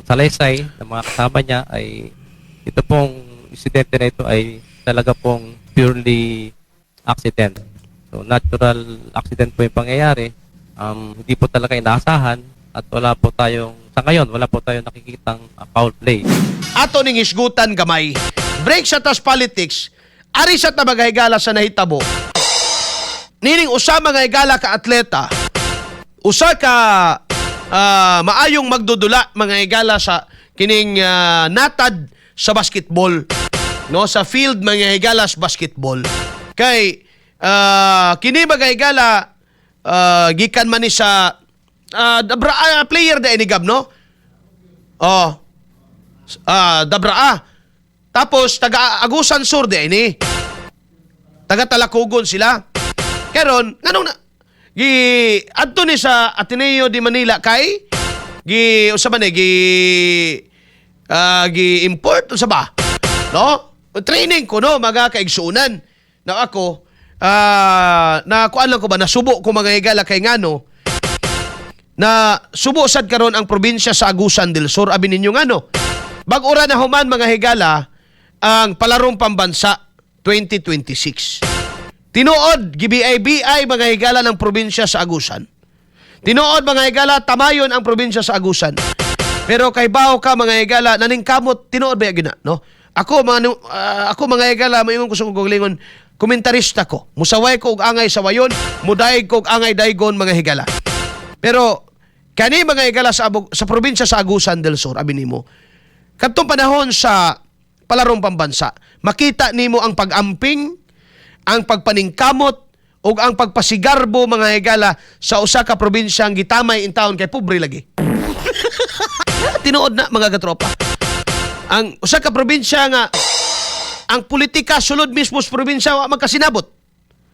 salaysay ng mga kasama niya ay ito pong insidente na ito ay talaga pong purely accident. So natural accident po yung pangyayari. Hindi po talaga inaasahan at wala po tayong, sa ngayon, wala po tayong nakikitang foul play. Ato ning isgutan gamay. Break sa tas politics. Ari sa ta magahigala sa nahitabo. Nining usa mga higala ka atleta. Usa ka maayong magdudula mga higala sa kining natad sa basketball. No, sa field mga higala sa basketball. Kay kini mga higala gikan man ni sa player da inigab, no? Dabraa. Tapos, taga-Agusan Sur de ini. Taga-Talakugon sila. Karon, nganong na? Adto ni sa Ateneo de Manila kay usa man import usa ba? No? Training ko no mga kaigsuunan. Na ako na kuan lang ko ba nasubo ko mga higala kay ngano na subo sad karon ang probinsya sa Agusan del Sur abi ninyo ngano. Bag-ura na human mga higala ang palarong pambansa 2026. Tinuod, GBI-BI mga higala ng probinsya sa Agusan. Tinuod mga higala, tamayon ang probinsya sa Agusan. Pero kay bao ka mga higala, naningkamot, tinuod ba yagina, no? Ako mga higala, mayingon ko sa kuglingon, komentarista ko. Musaway ko og angay sa wayon, mudaig ko og angay daygon mga higala. Pero, kani mga higala sa probinsya sa Agusan del Sur, abi nimo, katong panahon sa palarong pambansa, makita nimo ang pag-amping, ang pagpaningkamot, o ang pagpasigarbo mga higala sa usa ka probinsyang gitamay in town kay pobre lagi. Tinuod na mga katropa. Ang usa ka probinsya nga, ang politika sulod mismo sa probinsya wa magkasinabot.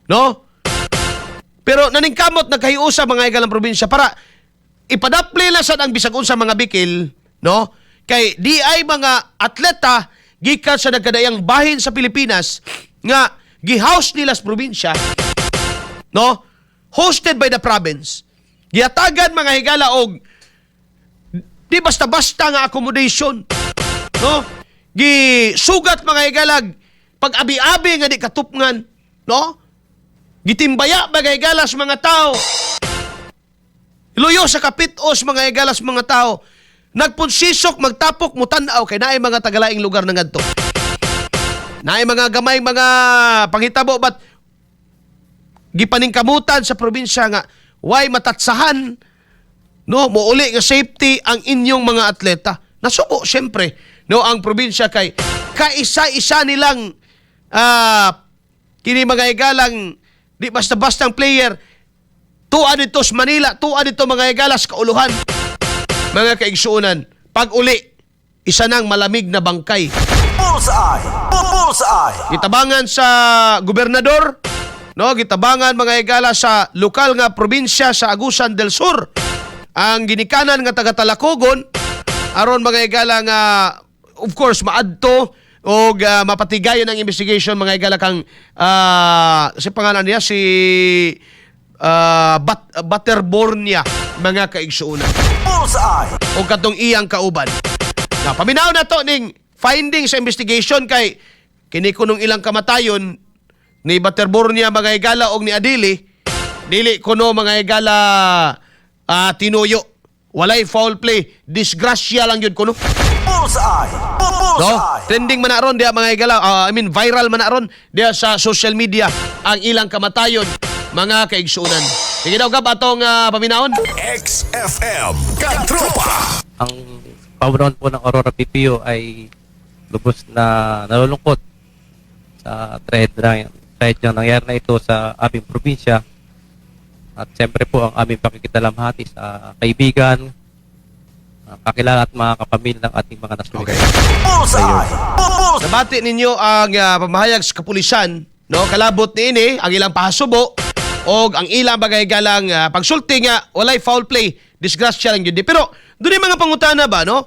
No? Pero naningkamot nagkahiusa mga higalang probinsya para ipadapli lang sad ang bisag unsa mga bikil, no? Kay di ay mga atleta gikan sa nagkadayang bahin sa Pilipinas nga gi-house nila sa probinsya, no? Hosted by the province. Giatagan mga higala og di basta-basta nga accommodation, no? Gisugat mga higalag pag-abi-abi nga di katupngan, no? Gitimbaya mga higala sa mga tao. Iluyo sa kapitos mga higala sa mga tao. Nagpunsisok, magtapok, mutanaw kay naay mga tagalaing lugar na ngadto. Naay mga gamay, mga panghitabo, but gipaningkamutan sa probinsya nga, why matatsahan, no, muuli nga safety ang inyong mga atleta. Nasubo, syempre, no, ang probinsya kay kaisa-isa nilang kini mga higalang di basta-bastang player, tuwa dito sa Manila, tuwa dito mga higalas kauluhan. Mga kaigsuunan, pag uli, isa nang malamig na bangkay. Bullseye! Bullseye! Gitabangan sa gobernador, no? Gitabangan mga higala sa lokal nga probinsya sa Agusan del Sur. Ang ginikanan nga taga-Talakugon, aron mga higala nga, of course, maadto o mapatigayon ang investigation mga higala kang, si pangalan niya, si Butterbornia, mga kaigsuunan. Bullseye! O katong iyang kauban. Na paminaw na to ning findings sa investigation kay kini kunong ilang kamatayon ni Butterbornia mga higala og ni Adili, dili kuno mga higala tinuyo. Walay foul play, disgrasya lang yun kuno. Bullseye! No? Bullseye! Trending man na ron diya mga higala, viral man na ron diya sa social media ang ilang kamatayon mga kaigsuunan. Sige daw kap atong paminaon. XFM Katropa! Ang pamumuno po ng Aurora PPO ay lubos na nalulungkot sa tragedy na nangyari na ito sa aming probinsya. At siyempre po ang aming pakikidalamhati sa kaibigan, kakilala at mga kapamilya ng ating mga nasulit. Okay. Bullseye! Bullseye! Nabati ninyo ang pamahayag sa kapulisan, no? Kalabot ni ini ang ilang pahasubo o ang ilang bagay galang pagsulti nga walay foul play, disgrasya lang yun. Pero doon yung mga pangutana ba, no?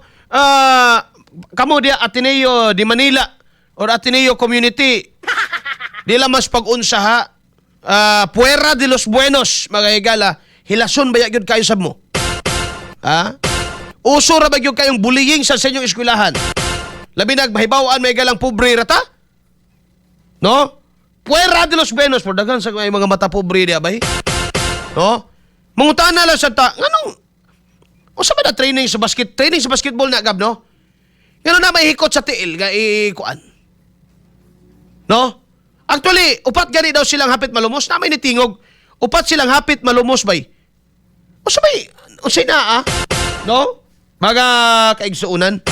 Kamo dia Ateneo de Manila or Ateneo Community, di lang mas pag-unsa ha, Puera de los Buenos, mga higala, hilason ba yun kayo sab mo? Ha? Uso ra ba gyud kayong bullying sa inyong eskwelahan? Labi nagbahibawaan may galang pobre rata? No? Puera de los buenos por dagan sa mga mata pobre diya bay. No? Mangutaan na lang sa nganong usa ba na training sa basketball na gab no? Ngano na may hikot sa tiil nga kuan. No? Actually, upat gani daw silang hapit malumos na may nitingog. Upat silang hapit malumos bay. Usa bay unsay na no? Mga kaigsuunan.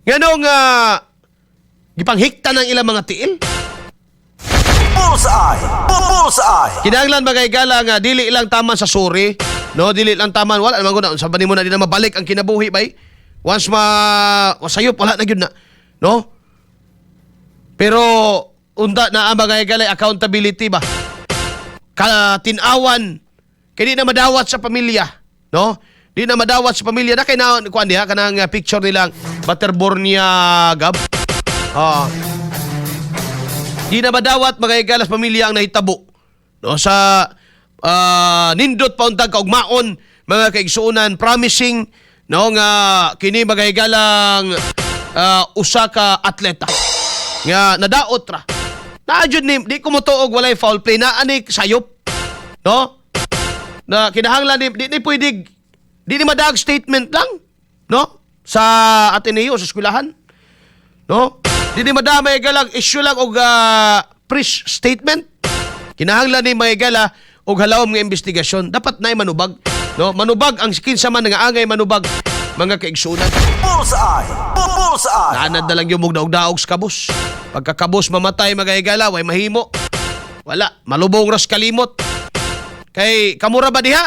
Nganong gipanghikta ng ilang mga tiil. Bullseye! Bullseye! Kinahanglan magaygala nga dili ilang taman sa suri, no, dili lang taman wala naman guna sa mo na di na mabalik ang kinabuhi bay. Once wasayop wala na gyud na, no? Pero unda na ang magaygala accountability ba? Katinawan kay di na madawat sa pamilya, no? Di na madawat sa pamilya na kay na kuan diha kanang picture nilang Butterbornia gab. Di na madawat magayigalas pamilya ang nahitabo. No, sa nindot pauntag kaugmaon mga kaigsuunan promising no nga kini magayigalang usa ka atleta nga nadaot ra. Naadjud ni di ko motuog walay foul play na ani sayop. No? Na kinahanglan di pwede di ni madag statement lang, no? Sa Ateneo sa eskwelahan. No? Di madamay galang issue lang og press statement. Kinahanglan ni may gala og halawom nga investigasyon. Dapat nay manubag, no? Manubag ang kinsa man nga angay manubag mga kaigsunan. Bullseye! Bullseye! Naanad na lang yung mugdaog sa kabus. Pagkakabus mamatay magayagala, way mahimo. Wala, malubong ras kalimot. Kay kamura ba diha?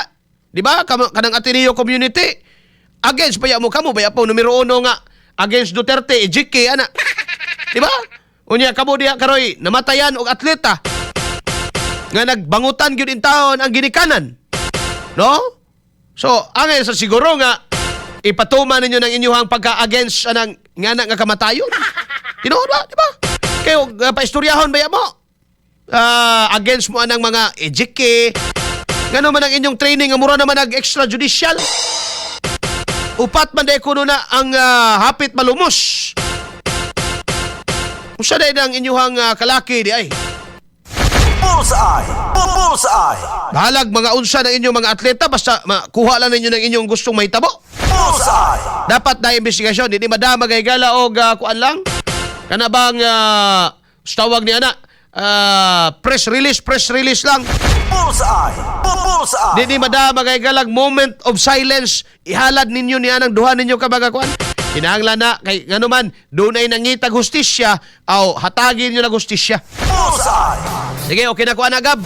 Di ba? Kanang Ateneo community. Against baya mo kamo baya po numero 1 nga against Duterte, Ejike ana. Di ba? Unya kamo diha karoy namatayan og atleta nga nagbangutan gyud in taon ang ginikanan. No? So, angay sa siguro nga ipatuman ninyo ng inyong pagka-against anang nga kamatayon. Tinuod ba? Di ba? Kayo paistoryahon baya mo. Against mo anang mga ejike. Ngano man ang inyong training nga mura naman nag-extrajudicial. Upat man day kuno na ang hapit malumos. Usa day ang inyong kalaki di ay. Bullseye! Bullseye! Bahalag mga unsa ng inyong mga atleta basta makuha lang ninyo ng inyong gustong mahitabo. Bullseye! Dapat na investigasyon, hindi madama kay gala og kuan lang. Kana bang tawag ni ana press release lang. Bullseye! Bullseye! Hindi madama kay galag moment of silence ihalad ninyo niya ng duha ninyo kabaga kuan. Kinahanglan na kay ngano man dunay nangitag hustisya aw hatagin niyo na hustisya. Bullseye! Sige, okay na kuan agab.